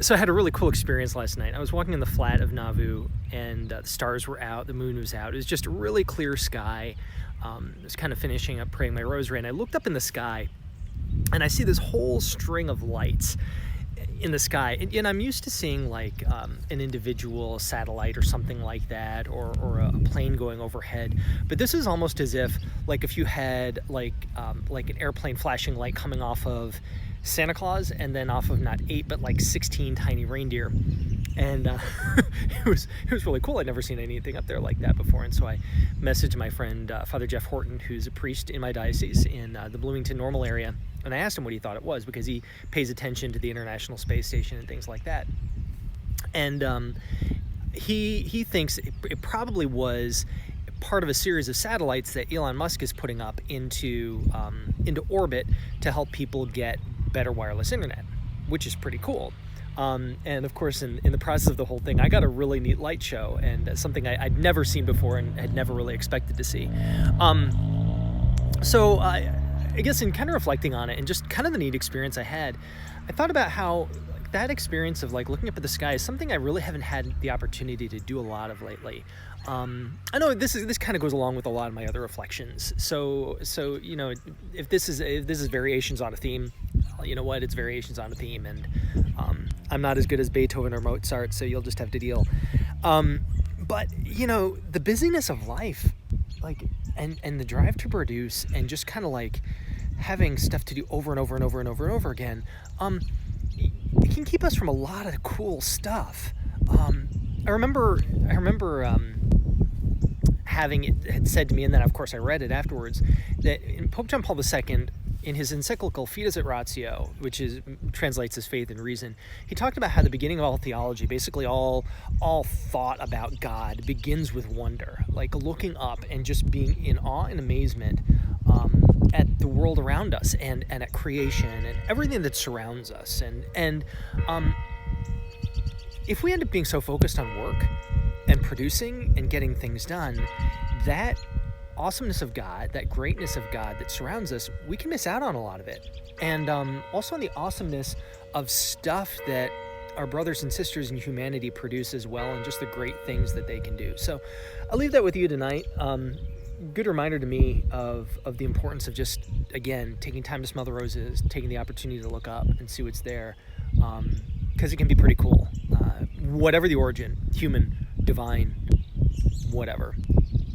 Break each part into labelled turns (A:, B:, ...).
A: So I had a really cool experience last night. I was walking in the flat of Nauvoo, and the stars were out, the moon was out. It was just a really clear sky. I was kind of finishing up praying my rosary, and I looked up in the sky, and I see this whole string of lights in the sky. And I'm used to seeing like an individual satellite or something like that, or a plane going overhead. But this is almost as if you had like an airplane flashing light coming off of Santa Claus, and then off of not 8 but like 16 tiny reindeer. And it was really cool. I'd never seen anything up there like that before. And so I messaged my friend Father Jeff Horton, who's a priest in my diocese in the Bloomington Normal area, and I asked him what he thought it was, because he pays attention to the International Space Station and things like that. And he thinks it probably was part of a series of satellites that Elon Musk is putting up into orbit to help people get better wireless internet, which is pretty cool. And of course, in the process of the whole thing, I got a really neat light show, and something I'd never seen before and had never really expected to see. So I guess in kind of reflecting on it and just kind of the neat experience I had, I thought about how that experience of like looking up at the sky is something I really haven't had the opportunity to do a lot of lately. I know this kind of goes along with a lot of my other reflections. So you know, if this is variations on a theme, you know what? It's variations on a theme, and I'm not as good as Beethoven or Mozart, so you'll just have to deal. But you know, the busyness of life, like, and the drive to produce, and just kind of like having stuff to do over and over and over and over and over again, it can keep us from a lot of cool stuff. I remember having it had said to me, and then of course I read it afterwards, that Pope John Paul II, in his encyclical Fides et Ratio, which translates as faith and reason, he talked about how the beginning of all theology, basically all thought about God, begins with wonder, like looking up and just being in awe and amazement at the world around us, and at creation and everything that surrounds us. And if we end up being so focused on work and producing and getting things done, that awesomeness of God, that greatness of God that surrounds us, we can miss out on a lot of it. And also on the awesomeness of stuff that our brothers and sisters in humanity produce as well, and just the great things that they can do. So I'll leave that with you tonight. Good reminder to me of the importance of just, again, taking time to smell the roses, taking the opportunity to look up and see what's there, because it can be pretty cool. Whatever the origin, human, divine, whatever,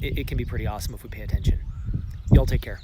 A: it can be pretty awesome if we pay attention. Y'all take care.